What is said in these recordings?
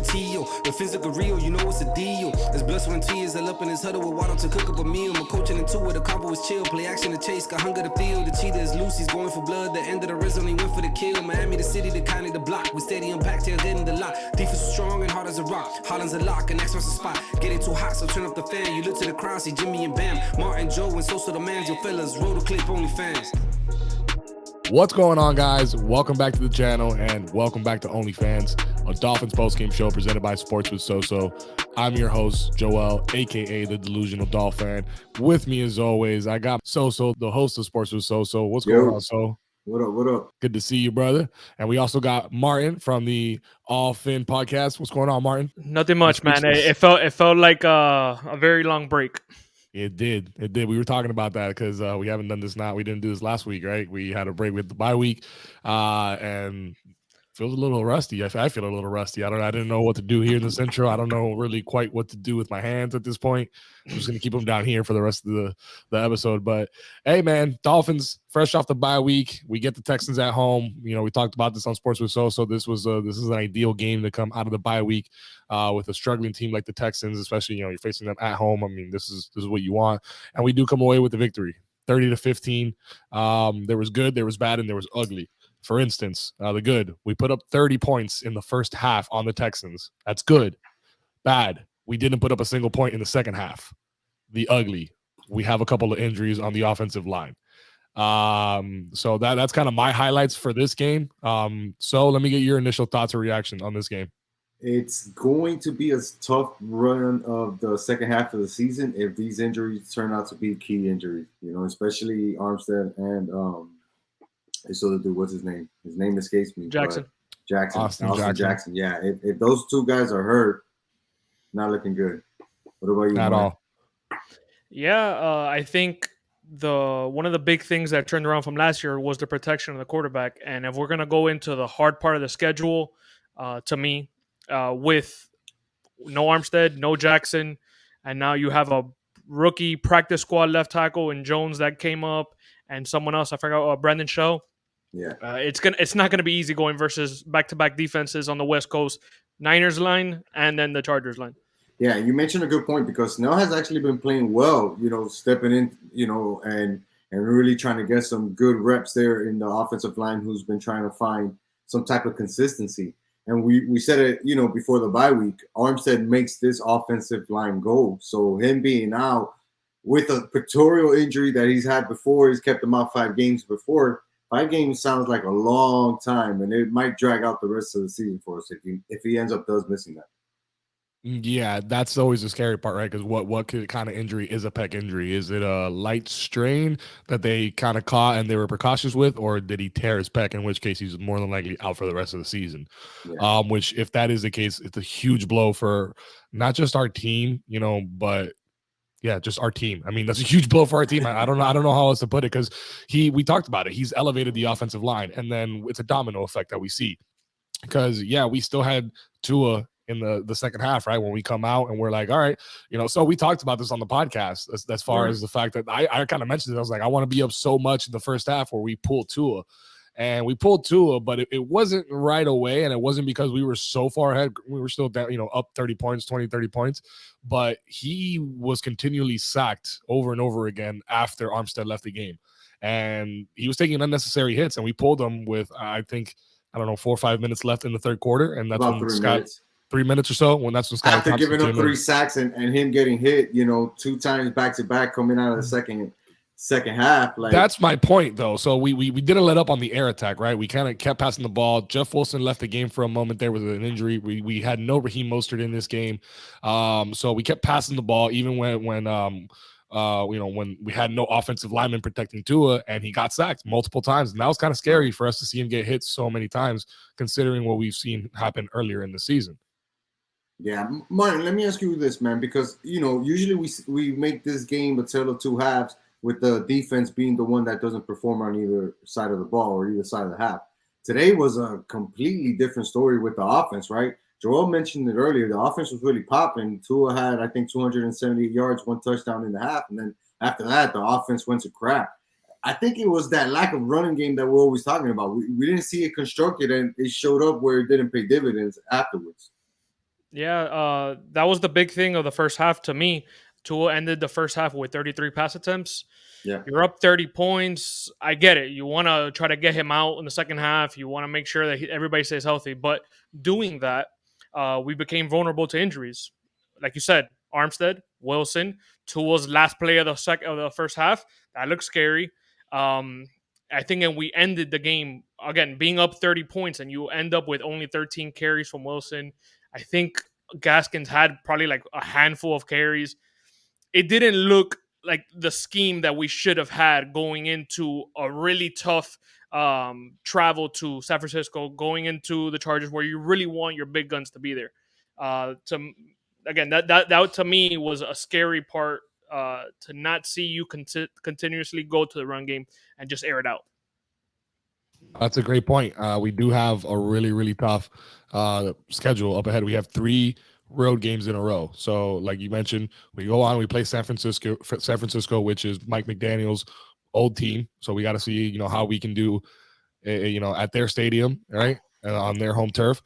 T.O. The Phans look real, you know it's a deal. There's blood, sweat, and tears all up in his huddle with water to cook up a meal. My coaching into it, the combo was chill. Play action to chase, got hunger to feel. The cheetah is loose, he's going for blood. The end of the race only went for the kill. Miami, the city, the county, the block. We steady impact, tail dead in the lot. Defense was strong and hard as a rock. Holland's a lock, and next one's a spot. Getting too hot, so turn up the fan. You look to the crowd, see Jimmy and Bam. Martin, Joe, and Sosa the mans. Your fellas, roll the clip, only fans. What's going on, guys? Welcome back to the channel and welcome back to OnlyFans, a Dolphins postgame show presented by Sports with Soso. I'm your host, Joel, aka the Delusional Dolphin. With me, as always, I got Soso, the host of Sports with Soso. What's going on, So? What up? What up? Good to see you, brother. And we also got Martin from the All Fin podcast. What's going on, Martin? Nothing much, man. It felt like a very long break. It did. We were talking about that because we haven't done this now. We didn't do this last week, right? We had a break with the bye week, and feels a little rusty. I feel a little rusty. I didn't know what to do here in this intro. I don't know really quite what to do with my hands at this point. I'm just gonna keep them down here for the rest of the episode. But hey, man, Dolphins fresh off the bye week. We get the Texans at home. You know, we talked about this on Sports with So. This is an ideal game to come out of the bye week with a struggling team like the Texans, especially you're facing them at home. I mean, this is what you want, and we do come away with the victory, 30-15. There was good, there was bad, and there was ugly. For instance, the good, we put up 30 points in the first half on the Texans. That's good. Bad, we didn't put up a single point in the second half. The ugly, we have a couple of injuries on the offensive line. So that's kind of my highlights for this game. So let me get your initial thoughts or reaction on this game. It's going to be a tough run of the second half of the season if these injuries turn out to be key injuries, especially Armstead and so the dude, what's his name? His name escapes me. Jackson. Austin Jackson. Yeah, if those two guys are hurt, not looking good. What about you? At all. Yeah, I think one of the big things that turned around from last year was the protection of the quarterback. And if we're gonna go into the hard part of the schedule, to me, with no Armstead, no Jackson, and now you have a rookie practice squad left tackle in Jones that came up, and someone else I forgot, Brandon Shaw. Yeah, it's not gonna be easy going versus back-to-back defenses on the West Coast, Niners line and then the Chargers line. Yeah, you mentioned a good point because Snell has actually been playing well, stepping in, and really trying to get some good reps there in the offensive line who's been trying to find some type of consistency. And we said it, before the bye week, Armstead makes this offensive line go. So him being out with a pectoral injury that he's had before, he's kept him out 5 games before. 5 games sounds like a long time, and it might drag out the rest of the season for us if he ends up missing that. Yeah, that's always the scary part, right? Because what kind of injury is a pec injury? Is it a light strain that they kind of caught and they were precautious with, or did he tear his pec, in which case he's more than likely out for the rest of the season? Yeah. Which, if that is the case, it's a huge blow for not just our team, but yeah, just our team. I mean, that's a huge blow for our team. I don't know how else to put it, because we talked about it. He's elevated the offensive line, and then it's a domino effect that we see. Because we still had Tua in the second half, right? When we come out and we're like, all right, so we talked about this on the podcast as far as the fact that I kind of mentioned it. I was like, I want to be up so much in the first half where we pull Tua. And we pulled Tua, but it wasn't right away, and it wasn't because we were so far ahead. We were still down, up 30 points, 20, 30 points. But he was continually sacked over and over again after Armstead left the game. And he was taking unnecessary hits, and we pulled him with, I think, 4 or 5 minutes left in the third quarter. And that's about 3 minutes. 3 minutes or so, when that's when Scott after giving up 3 sacks and him getting hit, 2 times back-to-back coming out of the second half. That's my point, though. So we didn't let up on the air attack, right? We kind of kept passing the ball. Jeff Wilson left the game for a moment there with an injury. We had no Raheem Mostert in this game, so we kept passing the ball even when we had no offensive lineman protecting Tua, and he got sacked multiple times. And that was kind of scary for us to see him get hit so many times, considering what we've seen happen earlier in the season. Yeah, Martin, let me ask you this, man, because usually we make this game a tale of 2 halves, with the defense being the one that doesn't perform on either side of the ball or either side of the half. Today was a completely different story with the offense, right? Joel mentioned it earlier. The offense was really popping. Tua had, I think, 278 yards, 1 touchdown in the half. And then after that, the offense went to crap. I think it was that lack of running game that we're always talking about. We didn't see it constructed, and it showed up where it didn't pay dividends afterwards. Yeah, that was the big thing of the first half to me. Tua ended the first half with 33 pass attempts. Yeah. You're up 30 points. I get it. You want to try to get him out in the second half. You want to make sure that everybody stays healthy. But doing that, we became vulnerable to injuries. Like you said, Armstead, Wilson, Tua's last play of the first half. That looks scary. Um, I think, and we ended the game again being up 30 points, and you end up with only 13 carries from Wilson. I think Gaskins had probably like a handful of carries. It didn't look like the scheme that we should have had going into a really tough travel to San Francisco, going into the Chargers where you really want your big guns to be there. To again, that to me was a scary part, to not see you continuously go to the run game and just air it out. That's a great point. We do have a really, really tough schedule up ahead. We have 3 road games in a row. So, like you mentioned, we go on. We play San Francisco, which is Mike McDaniel's old team. So we got to see, how we can do, at their stadium, right, on their home turf.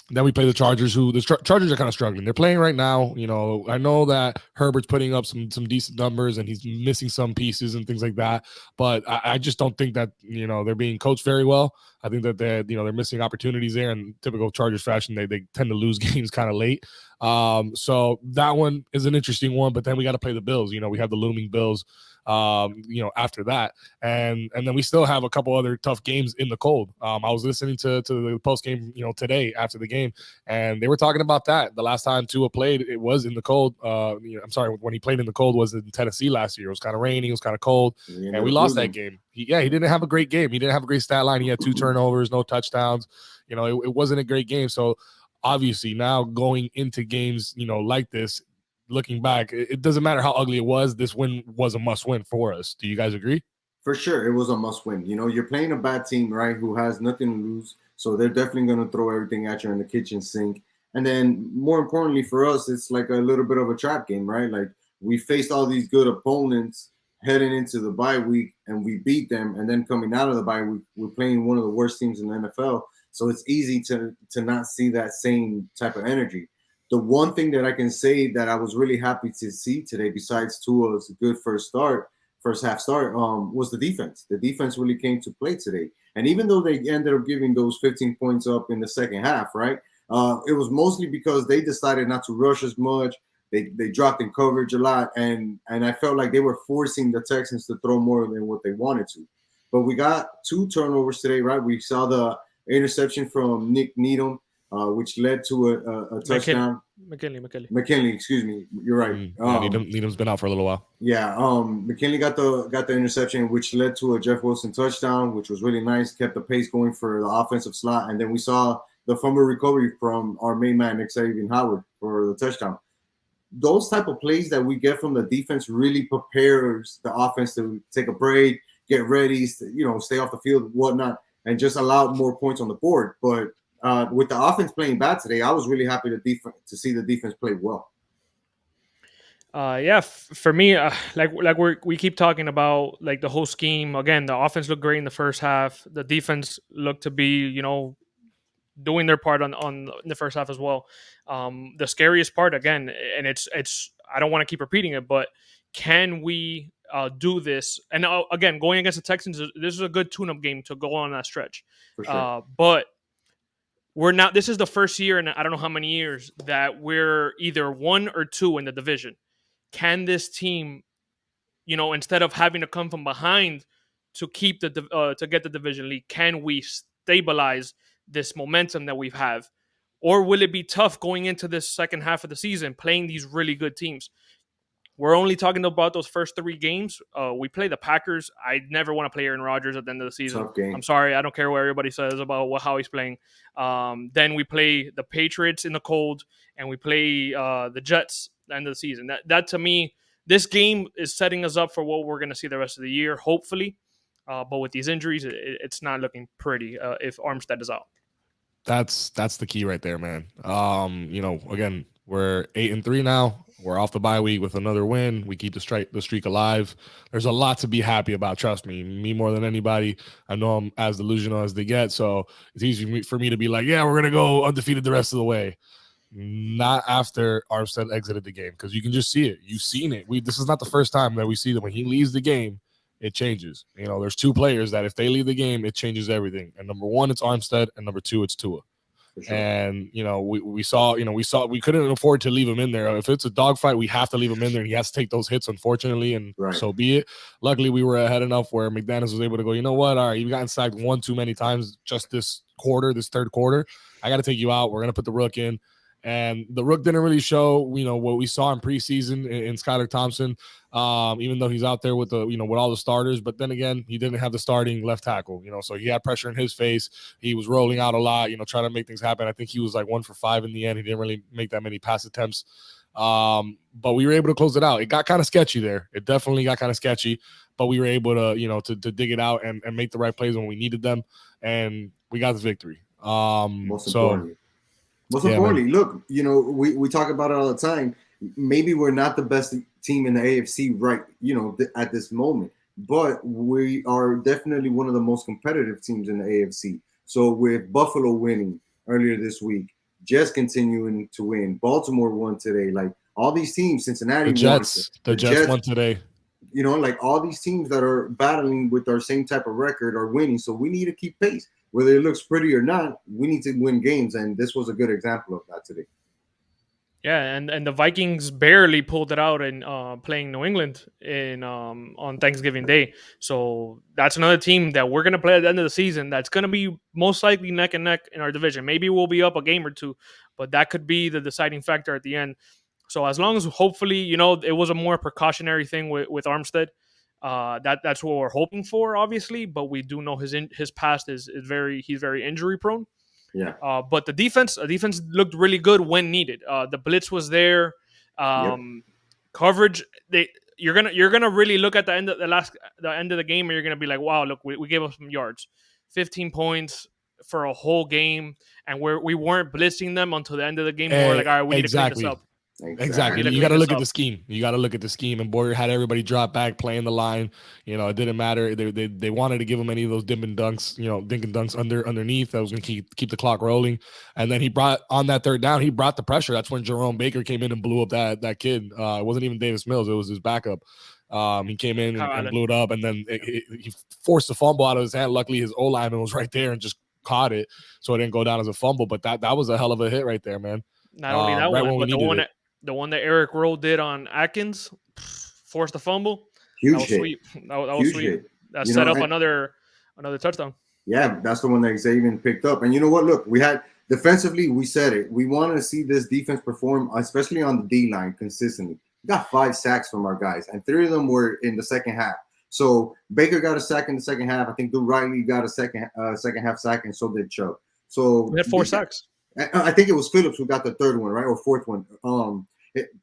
Then we play the Chargers, who the Chargers are kind of struggling. They're playing right now. I know that Herbert's putting up some decent numbers and he's missing some pieces and things like that. But I just don't think that, they're being coached very well. I think that they're missing opportunities there. In typical Chargers fashion, they tend to lose games kind of late. So that one is an interesting one. But then we got to play the Bills. We have the looming Bills, after that. And then we still have a couple other tough games in the cold. I was listening to the post game, today after the game, and they were talking about that. The last time Tua played, it was in the cold. I'm sorry, when he played in the cold was in Tennessee last year. It was kind of rainy, it was kind of cold, and we lost that game. He didn't have a great game. He didn't have a great stat line. He had 2 turnovers, no touchdowns. It wasn't a great game. So obviously now going into games, like this, looking back, it doesn't matter how ugly it was. This win was a must win for us. Do you guys agree? For sure, it was a must win. You're playing a bad team, right, who has nothing to lose. So they're definitely going to throw everything at you in the kitchen sink. And then more importantly for us, it's like a little bit of a trap game, right? Like we faced all these good opponents heading into the bye week and we beat them. And then coming out of the bye week, we're playing one of the worst teams in the NFL. So it's easy to not see that same type of energy. The one thing that I can say that I was really happy to see today, besides Tua's good first half start, was the defense. The defense really came to play today. And even though they ended up giving those 15 points up in the second half, right? It was mostly because they decided not to rush as much. They dropped in coverage a lot, and I felt like they were forcing the Texans to throw more than what they wanted to. But we got 2 turnovers today, right? We saw the interception from Nick Needham, which led to a touchdown. McKinley, excuse me. You're right. Needham's been out for a little while. Yeah, McKinley got the interception, which led to a Jeff Wilson touchdown, which was really nice. Kept the pace going for the offensive slot, and then we saw the fumble recovery from our main man, Xavier Howard, for the touchdown. Those type of plays that we get from the defense really prepares the offense to take a break, get ready, stay off the field, whatnot, and just allow more points on the board. But with the offense playing bad today, I was really happy to see the defense play well. For me, we keep talking about like the whole scheme. Again, the offense looked great in the first half. The defense looked to be, doing their part on in the first half as well. The scariest part, again, and it's I don't want to keep repeating it, but can we do this? And again, going against the Texans, this is a good tune-up game to go on that stretch. For sure. But we're not. This is the first year in I don't know how many years that we're either 1 or 2 in the division. Can this team, instead of having to come from behind to keep to get the division lead, can we stabilize this momentum that we have, or will it be tough going into this second half of the season playing these really good teams? We're only talking about those first 3 games. We play the Packers. I never want to play Aaron Rodgers at the end of the season. Tough game. I'm sorry. I don't care what everybody says about how he's playing. Then we play the Patriots in the cold, and we play the Jets at the end of the season. That to me, this game is setting us up for what we're going to see the rest of the year, hopefully. But with these injuries, it's not looking pretty if Armstead is out. That's the key right there, man. Again, We're 8-3 now. We're off the bye week with another win. We keep the streak alive. There's a lot to be happy about. Trust me more than anybody. I know I'm as delusional as they get, so it's easy for me to be like, yeah, we're gonna go undefeated the rest of the way. Not after Armstead exited the game, because you can just see it. You've seen it. This is not the first time that we see that when he leaves the game, it changes. There's two players that if they leave the game, it changes everything. And number one, it's Armstead, and number two, it's Tua. Sure. And we saw we couldn't afford to leave him in there. If it's a dogfight, we have to leave him in there, and he has to take those hits, unfortunately, and so be it. Luckily, we were ahead enough where McDaniels was able to go, you know what, all right, you've gotten sacked one too many times just this third quarter. I got to take you out. We're gonna put the Rook in. And the Rook didn't really show, what we saw in preseason in Skylar Thompson, even though he's out there with with all the starters. But then again, he didn't have the starting left tackle, so he had pressure in his face. He was rolling out a lot, trying to make things happen. I think he was like 1 for 5 in the end. He didn't really make that many pass attempts. But we were able to close it out. It got kind of sketchy there. It definitely got kind of sketchy, but we were able to, to dig it out and make the right plays when we needed them. And we got the victory. Most importantly, look, we talk about it all the time. Maybe we're not the best team in the AFC at this moment, but we are definitely one of the most competitive teams in the AFC. So with Buffalo winning earlier this week, Jets continuing to win, Baltimore won today. Like all these teams, Cincinnati the Jets won today. Like all these teams that are battling with our same type of record are winning. So we need to keep pace. Whether it looks pretty or not, we need to win games, and this was a good example of that today. Yeah, and the Vikings barely pulled it out in playing New England on Thanksgiving Day. So that's another team that we're going to play at the end of the season that's going to be most likely neck and neck in our division. Maybe we'll be up a game or two, but that could be the deciding factor at the end. So as long as hopefully, it was a more precautionary thing with Armstead. That's what we're hoping for, obviously, but we do know his past is very injury prone. Yeah. But the defense looked really good when needed. The blitz was there. Coverage. You're gonna really look at the end of the game, and you're gonna be like, wow, look, we gave up some yards, 15 points for a whole game, and we weren't blitzing them until the end of the game. We're like, all right, we need to clean this up. Exactly. You got to look at the scheme. And Boyer had everybody drop back, playing the line. It didn't matter. They wanted to give him any of those dink and dunks underneath. That was going to keep the clock rolling. And then he brought on that third down. He brought the pressure. That's when Jerome Baker came in and blew up that kid. It wasn't even Davis Mills. It was his backup. He came in and blew it up, and then he forced the fumble out of his hand. Luckily, his O-lineman was right there and just caught it, so it didn't go down as a fumble. But that was a hell of a hit right there, man. Not only that one, but the one that Eric Rowe did on Atkins, forced the fumble. Huge that was hit. Sweet. That was sweet. Hit. That set up another touchdown. Yeah, that's the one that Xavier picked up. And you know what? Look, we had defensively, we said it. We want to see this defense perform, especially on the D line, consistently. We got 5 sacks from our guys, and 3 of them were in the second half. So Baker got a sack in the second half. I think Drew Riley got a second half sack, and so did Chubb. So we had 4 sacks. I think it was Phillips who got the third one, right, or fourth one.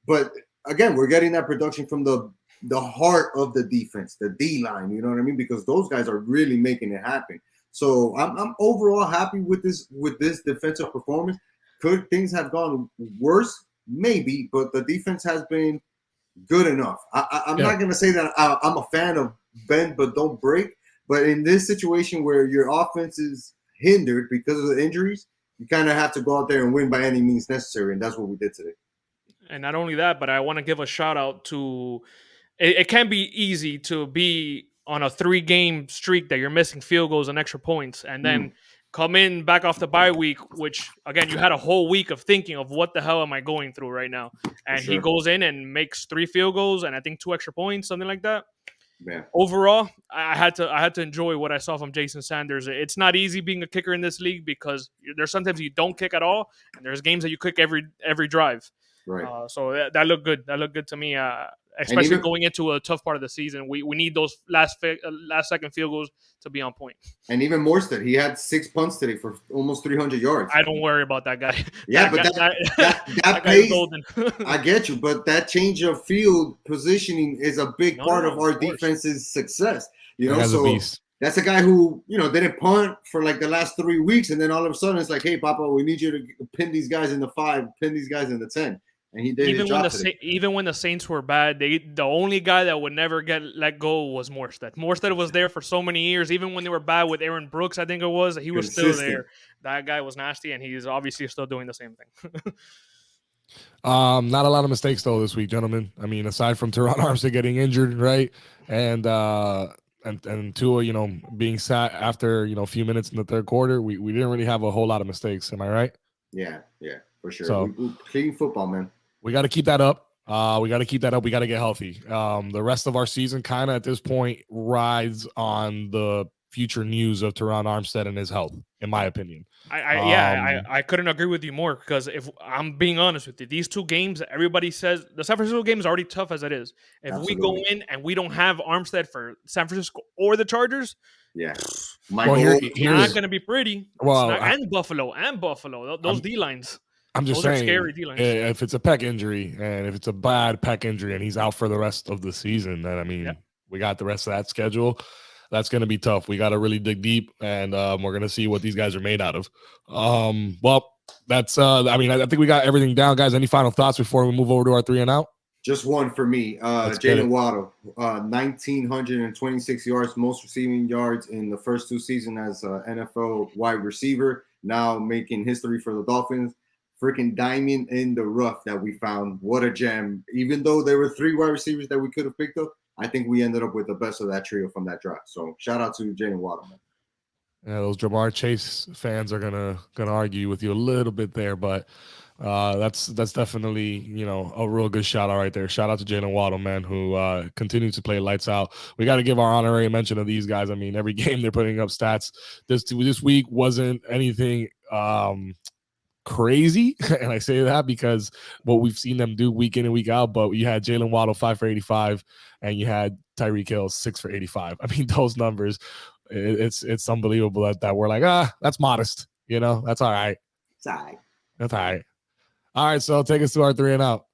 But again, we're getting that production from the heart of the defense, the D line. You know what I mean? Because those guys are really making it happen. So I'm overall happy with this defensive performance. Could things have gone worse? Maybe, but the defense has been good enough. I'm not going to say that I'm a fan of bend but don't break. But in this situation where your offense is hindered because of the injuries, you kind of have to go out there and win by any means necessary, and that's what we did today. And not only that, but I want to give a shout out to it can be easy to be on a 3-game streak that you're missing field goals and extra points, and then come in back off the bye week, which, again, you had a whole week of thinking of what the hell am I going through right now? And he goes in and makes 3 field goals and I think 2 extra points, something like that. Yeah. Overall, I had to enjoy what I saw from Jason Sanders. It's not easy being a kicker in this league because there's sometimes you don't kick at all, and there's games that you kick every drive. Right. So that looked good. That looked good to me. Especially going into a tough part of the season, we need those last second field goals to be on point. And even Morstead, he had 6 punts today for almost 300 yards. I don't worry about that guy. Yeah, but that plays, I get you, but that change of field positioning is a big part of our defense's success. So that's a guy who didn't punt for like the last 3 weeks, and then all of a sudden it's like, hey, Papa, we need you to pin these guys in the 5, pin these guys in the 10. and he did his job today. Even when the Saints were bad, the only guy that would never get let go was Morstead. Morstead was there for so many years, even when they were bad with Aaron Brooks. I think it was he was still Consistent. there. That guy was nasty, and he's obviously still doing the same thing. Not a lot of mistakes though this week, gentlemen. I mean, aside from Teron Armstead getting injured, right, and Tua, being sat after a few minutes in the third quarter, we didn't really have a whole lot of mistakes. Am I right? Yeah, for sure. So we clean football, man. we got to keep that up. We got to keep that up. We got to get healthy. The rest of our season kind of at this point rides on the future news of Teron Armstead and his health, in my opinion. I couldn't agree with you more because if I'm being honest with you, these two games, everybody says the San Francisco game is already tough as it is. If we go in and we don't have Armstead for San Francisco or the Chargers, yeah, it's here's not going to be pretty. Well, and Buffalo, those D lines. I'm just Those saying, are scary D lines. if it's a pec injury and if it's a bad pec injury and he's out for the rest of the season, then we got the rest of that schedule. That's going to be tough. We got to really dig deep, and we're going to see what these guys are made out of. Well, that's. I think we got everything down, guys. Any final thoughts before we move over to our 3 and out? Just one for me. Jalen Waddle, 1,926 yards, most receiving yards in the first 2 seasons as NFL wide receiver. Now making history for the Dolphins. Freaking diamond in the rough that we found. What a gem. Even though there were 3 wide receivers that we could have picked up, I think we ended up with the best of that trio from that draft. So shout out to Jalen Waddle, man. Yeah, those Jamar Chase fans are gonna argue with you a little bit there, but that's definitely a real good shout out right there. Shout out to Jalen Waddle, man, who continues to play lights out. We got to give our honorary mention of these guys. I mean, every game they're putting up stats. This week wasn't anything crazy, and I say that because what we've seen them do week in and week out. But you had Jalen Waddle 5 for 85, and you had Tyreek Hill 6 for 85. I mean, those numbers, it's unbelievable that we're like, that's modest. That's all right. It's all right. That's all right. All right, so take us to our 3 and out.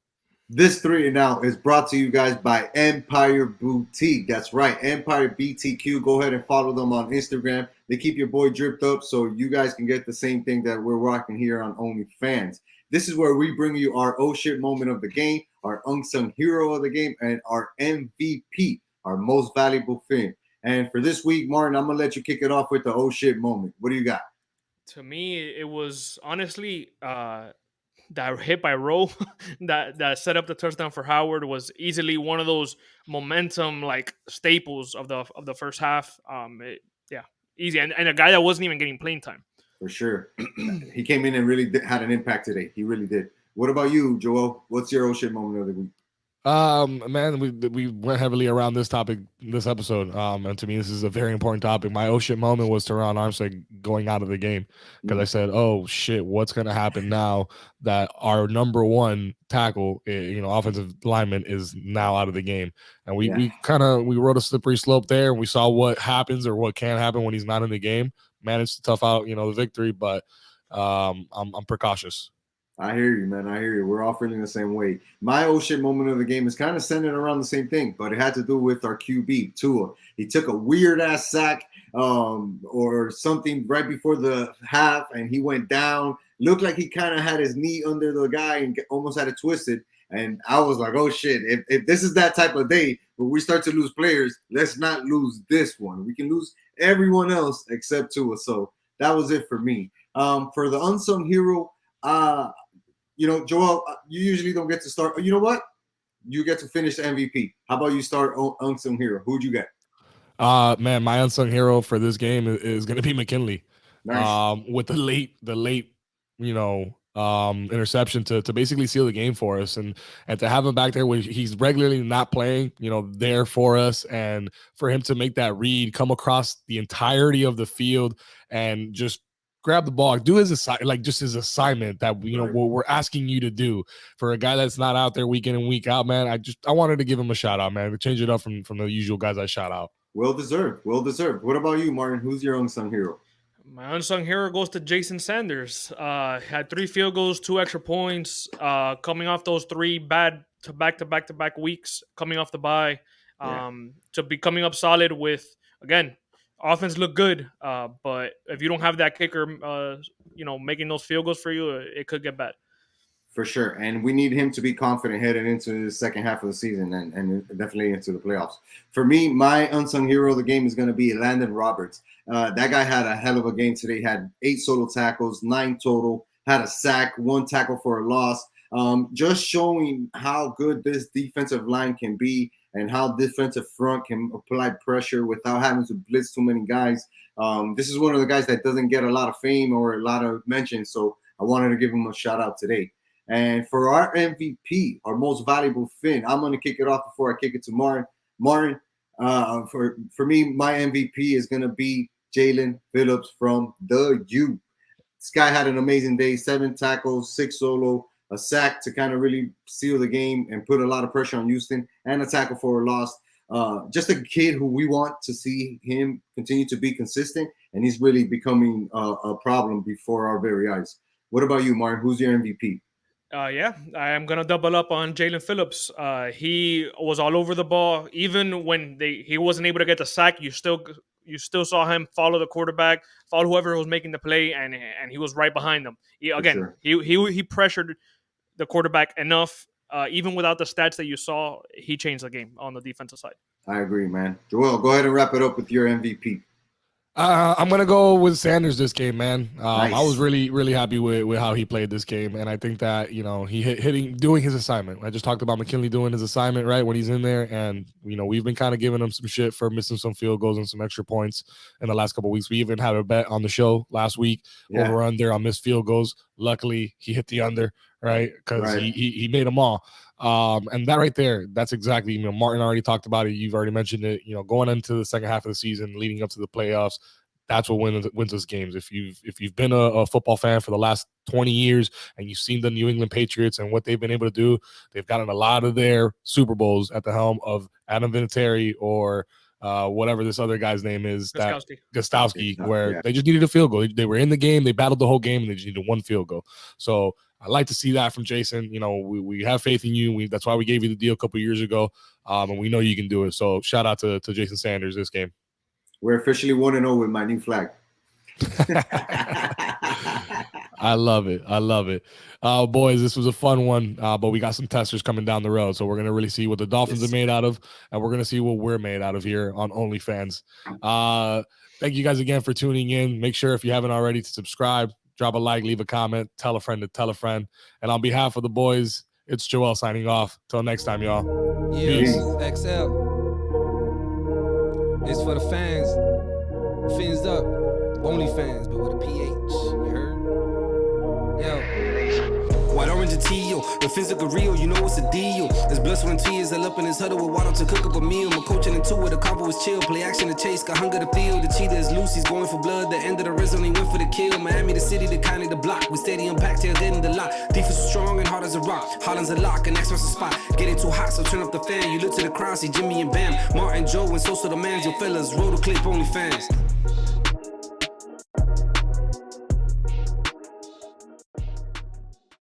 This 3 and out is brought to you guys by Empire Boutique. That's right, Empire BTQ. Go ahead and follow them on Instagram. They keep your boy dripped up so you guys can get the same thing that we're rocking here on OnlyFans. This is where we bring you our oh shit moment of the game, our unsung hero of the game, and our MVP, our most valuable thing. And for this week, Martin, I'm going to let you kick it off with the oh shit moment. What do you got? To me, it was honestly that hit by Rowe that set up the touchdown for Howard was easily one of those momentum staples of the first half. Easy, and a guy that wasn't even getting playing time. For sure, he came in and really had an impact today. He really did. What about you, Joel? What's your oh shit moment of the week? Man, we went heavily around this topic this episode. And to me, this is a very important topic. My oh shit moment was Teron Armstead going out of the game because I said, oh shit, what's gonna happen now that our number 1 tackle, offensive lineman, is now out of the game? And we rode a slippery slope there. And we saw what happens or what can happen when he's not in the game. Managed to tough out, the victory, but I'm precautious. I hear you, man. I hear you. We're all feeling the same way. My oh shit moment of the game is kind of centered around the same thing, but it had to do with our QB, Tua. He took a weird ass sack or something right before the half, and he went down. Looked like he kind of had his knee under the guy and almost had it twisted. And I was like, oh shit, if this is that type of day where we start to lose players, let's not lose this one. We can lose everyone else except Tua. So that was it for me. For the unsung hero, Joel, you usually don't get to start. You know what? You get to finish the MVP. How about you start unsung hero? Who'd you get? Man, my unsung hero for this game is going to be McKinley. Nice. With the late, interception to basically seal the game for us, and to have him back there when he's regularly not playing, there for us, and for him to make that read, come across the entirety of the field, and just grab the ball, do his his assignment that what we're asking you to do for a guy that's not out there week in and week out, man. I wanted to give him a shout out, man, to change it up from the usual guys I shout out. Well deserved. What about you, Martin? Who's your unsung hero? My unsung hero goes to Jason Sanders. Had 3 field goals, 2 extra points. Coming off those 3 bad back-to-back weeks, coming off the bye, to be coming up solid with, again, offense look good, but if you don't have that kicker, making those field goals for you, it could get bad. For sure. And we need him to be confident heading into the second half of the season and definitely into the playoffs. For me, my unsung hero of the game is going to be Landon Roberts. That guy had a hell of a game today. Had 8 solo tackles, 9 total, had a sack, 1 tackle for a loss. Just showing how good this defensive line can be and how defensive front can apply pressure without having to blitz too many guys. This is one of the guys that doesn't get a lot of fame or a lot of mention. So I wanted to give him a shout out today. And for our MVP, our most valuable Fin, I'm going to kick it off before I kick it to Martin. Martin, for me, my MVP is going to be Jalen Phillips from the U. This guy had an amazing day, 7 tackles, 6 solo, a sack to kind of really seal the game and put a lot of pressure on Houston, and a tackle for a loss. Just a kid who we want to see him continue to be consistent, and he's really becoming a problem before our very eyes. What about you, Martin? Who's your MVP? Yeah, I am gonna double up on Jalen Phillips. He was all over the ball, even when he wasn't able to get the sack. You still saw him follow the quarterback, follow whoever was making the play, and he was right behind them. He pressured the quarterback enough. Even without the stats that you saw, he changed the game on the defensive side. I agree, man. Joel, go ahead and wrap it up with your MVP. I'm gonna go with Sanders this game, man. Nice. I was really happy with how he played this game, and I think that he doing his assignment. I just talked about McKinley doing his assignment right when he's in there, and we've been kind of giving him some shit for missing some field goals and some extra points in the last couple of weeks. We even had a bet on the show last week over under on missed field goals. Luckily, he hit the under, right? Because he made them all. And that right there, that's exactly, Martin already talked about it. You've already mentioned it, going into the second half of the season, leading up to the playoffs. That's what wins us games. If you've been a football fan for the last 20 years and you've seen the New England Patriots and what they've been able to do, they've gotten a lot of their Super Bowls at the helm of Adam Vinatieri or whatever this other guy's name is, Gostowski, where they just needed a field goal. They were in the game, they battled the whole game, and they just needed 1 field goal. So I like to see that from Jason. We have faith in you. That's why we gave you the deal a couple years ago, and we know you can do it. So shout out to Jason Sanders this game. We're officially 1-0 with my new flag. I love it. Boys, this was a fun one, but we got some testers coming down the road, so we're going to really see what the Dolphins are made out of, and we're going to see what we're made out of here on OnlyFans. Thank you guys again for tuning in. Make sure, if you haven't already, to subscribe, drop a like, leave a comment, tell a friend to tell a friend. And on behalf of the boys, it's Joel signing off. Till next time, y'all. Peace. XL. It's for the fans. Fins up. Only fans, but with a PH. You heard? Yo. White, orange, and teal. The physical real, you know what's the deal. There's blood, sweat, and tears. I up in his huddle with water to cook up a meal. My coaching in 2 with the combo was chill. Play action to chase, got hunger to feel. The cheetah is loose, he's going for blood. The end of the red zone, he went for the kill. Miami, the city, the county, the block. We steady unpacked till then the lot. Defense was strong and hard as a rock. Holland's a lock, and next one's a spot. Getting too hot, so turn up the fan. You look to the crowd, see Jimmy and Bam. Martin, Joe, and Sosa the mans. Your fellas, roll the clip, only fans.